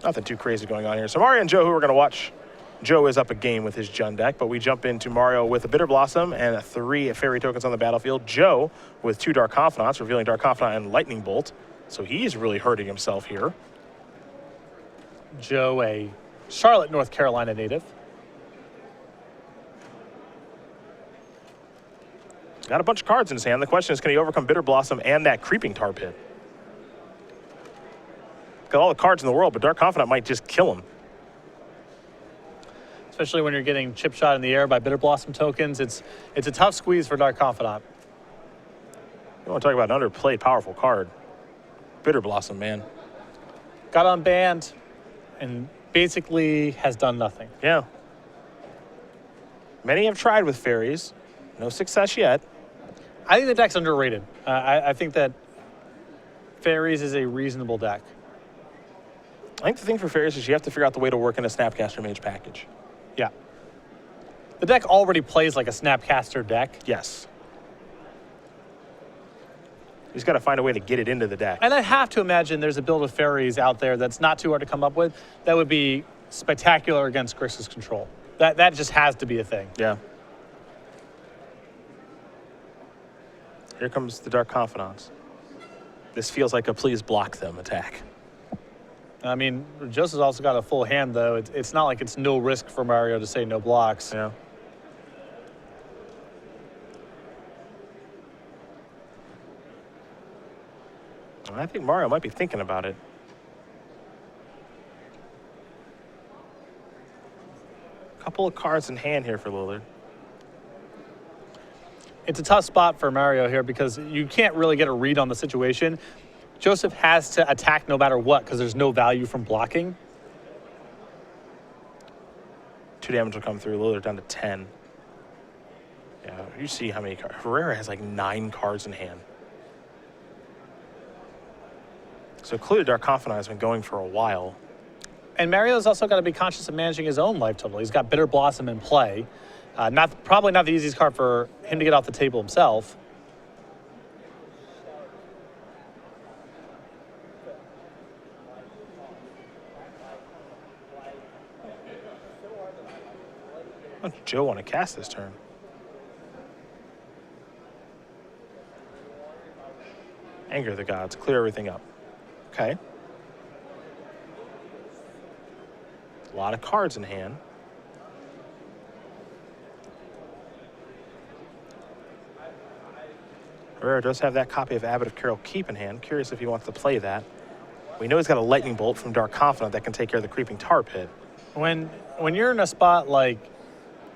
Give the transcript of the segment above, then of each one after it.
Nothing too crazy going on here. So Mario and Joe, who we're going to watch, Joe is up a game with his Jund deck, but we jump into Mario with a Bitter Blossom and 3 Fairy tokens on the battlefield. Joe with 2 Dark Confidants, revealing Dark Confidant and Lightning Bolt. So he's really hurting himself here. Joe, a Charlotte, North Carolina native. Got a bunch of cards in his hand. The question is, can he overcome Bitter Blossom and that Creeping Tar Pit? Got all the cards in the world, but Dark Confidant might just kill him. Especially when you're getting chip shot in the air by Bitter Blossom tokens. It's a tough squeeze for Dark Confidant. You want to talk about an underplayed powerful card. Bitter Blossom, man. Got unbanned and basically has done nothing. Yeah. Many have tried with fairies. No success yet. I think the deck's underrated. I think that fairies is a reasonable deck. I think the thing for fairies is you have to figure out the way to work in a Snapcaster Mage package. Yeah. The deck already plays like a Snapcaster deck. Yes. He's got to find a way to get it into the deck. And I have to imagine there's a build of fairies out there that's not too hard to come up with that would be spectacular against Grixis control. That just has to be a thing. Yeah. Here comes the Dark Confidants. This feels like a please block them attack. I mean, Joseph's also got a full hand, though. It's not like it's no risk for Mario to say no blocks. Yeah. I think Mario might be thinking about it. Couple of cards in hand here for Lillard. It's a tough spot for Mario here because you can't really get a read on the situation. Joseph has to attack no matter what because there's no value from blocking. 2 damage will come through. Lillard down to 10. Yeah, you see how many cards. Herrera has like 9 cards in hand. So clearly Dark Confidant has been going for a while. And Mario's also got to be conscious of managing his own life total. He's got Bitter Blossom in play. Probably not the easiest card for him to get off the table himself. What does Joe want to cast this turn? Anger the Gods, clear everything up. Okay. A lot of cards in hand. Herrera does have that copy of Abbot of Carroll Keep in hand. Curious if he wants to play that. We know he's got a Lightning Bolt from Dark Confidant that can take care of the Creeping Tar Pit. When you're in a spot like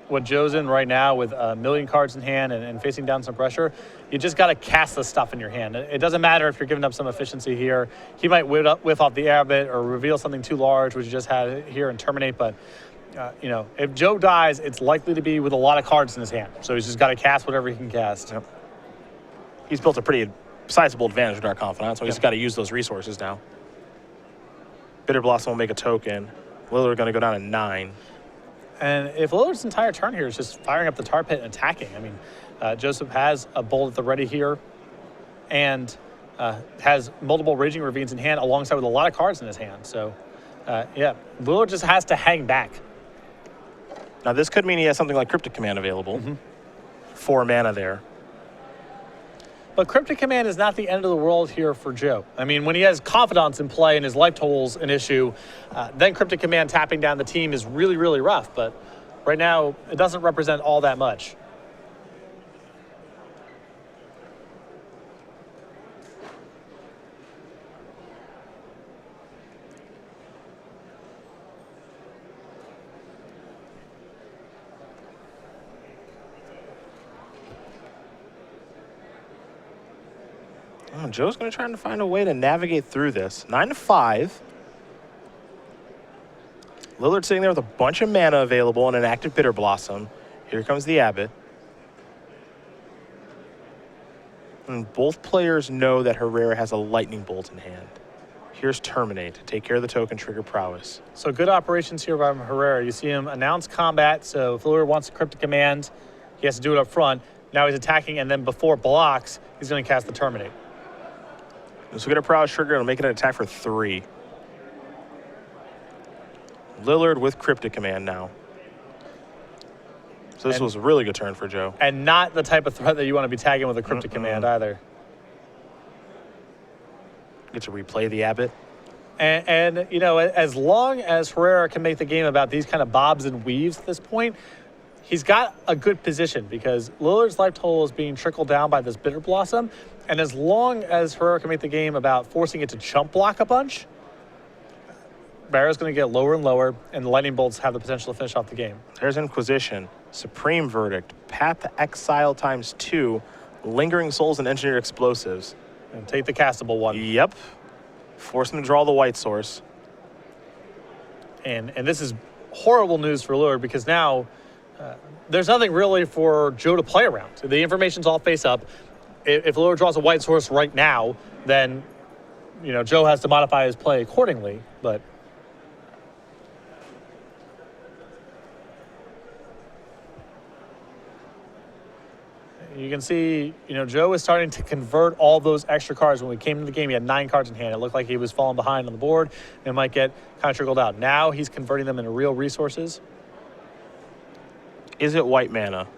what Joe's in right now with a million cards in hand and facing down some pressure, you just got to cast the stuff in your hand. It doesn't matter if you're giving up some efficiency here. He might whiff off the Abbot or reveal something too large, which you just had here, and terminate. But, you know, if Joe dies, it's likely to be with a lot of cards in his hand. So he's just got to cast whatever he can cast. Yep. He's built a pretty sizable advantage with Dark Confidant, so he's got to use those resources now. Bitter Blossom will make a token. Lillard going to go down to 9. And if Lillard's entire turn here is just firing up the tar pit and attacking, I mean, Joseph has a bolt at the ready here and has multiple Raging Ravines in hand alongside with a lot of cards in his hand. So, yeah, Lillard just has to hang back. Now, this could mean he has something like Cryptic Command available. 4 mana there. But Cryptic Command is not the end of the world here for Joe. I mean, when he has Confidants in play and his life total's an issue, then Cryptic Command tapping down the team is really, really rough. But right now, it doesn't represent all that much. Oh, Joe's going to try to find a way to navigate through this. 9-5. Lillard sitting there with a bunch of mana available and an active Bitter Blossom. Here comes the Abbot. And both players know that Herrera has a Lightning Bolt in hand. Here's Terminate. Take care of the token, trigger Prowess. So good operations here by Herrera. You see him announce combat. So if Lillard wants a Cryptic Command, he has to do it up front. Now he's attacking, and then before blocks, he's going to cast the Terminate. So we get a Prowess trigger and make it an attack for 3. Lillard with Cryptic Command now. So this was a really good turn for Joe. And not the type of threat that you want to be tagging with a Cryptic Command either. Get to replay the Abbot. And, you know, as long as Herrera can make the game about these kind of bobs and weaves at this point, he's got a good position because Lillard's life total is being trickled down by this Bitter Blossom. And as long as Herrera can make the game about forcing it to chump block a bunch, Barrow's going to get lower and lower, and the Lightning Bolts have the potential to finish off the game. There's Inquisition, Supreme Verdict, Path to Exile ×2, Lingering Souls, and Engineered Explosives. And take the castable one. Yep. Force him to draw the white source. And this is horrible news for Lillard because now there's nothing really for Joe to play around. The information's all face up. If Lillard draws a white source right now, then, you know, Joe has to modify his play accordingly, but... You can see, you know, Joe is starting to convert all those extra cards. When we came into the game, he had 9 cards in hand. It looked like he was falling behind on the board and might get kind of trickled out. Now he's converting them into real resources. Is it white mana?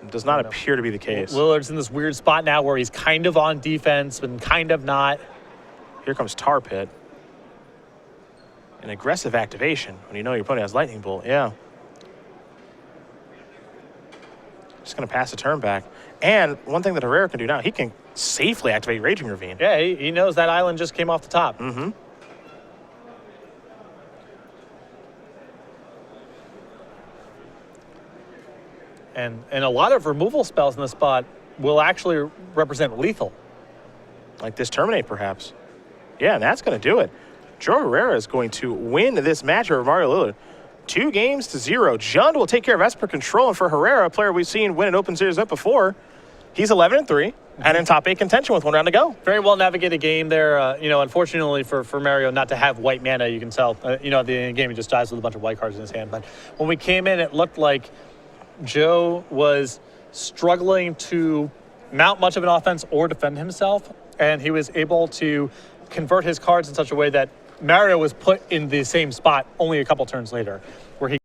It does not appear to be the case. Lillard's in this weird spot now where he's kind of on defense, but kind of not. Here comes Tar Pit. An aggressive activation when you know your opponent has Lightning Bolt. Yeah. Just going to pass the turn back. And one thing that Herrera can do now, he can safely activate Raging Ravine. Yeah, he knows that island just came off the top. Mm-hmm. And a lot of removal spells in this spot will actually represent lethal. Like this Terminate, perhaps. Yeah, and that's going to do it. Joe Herrera is going to win this match over Mario Lillard. 2-0. Jund will take care of Esper Control, and for Herrera, a player we've seen win an Open Series up before, he's 11-3 and in top 8 contention with 1 round to go. Very well navigated game there. You know, unfortunately for Mario not to have white mana, you can tell. You know, at the end of the game, he just dies with a bunch of white cards in his hand. But when we came in, it looked like Joe was struggling to mount much of an offense or defend himself, and he was able to convert his cards in such a way that Mario was put in the same spot only a couple turns later, where he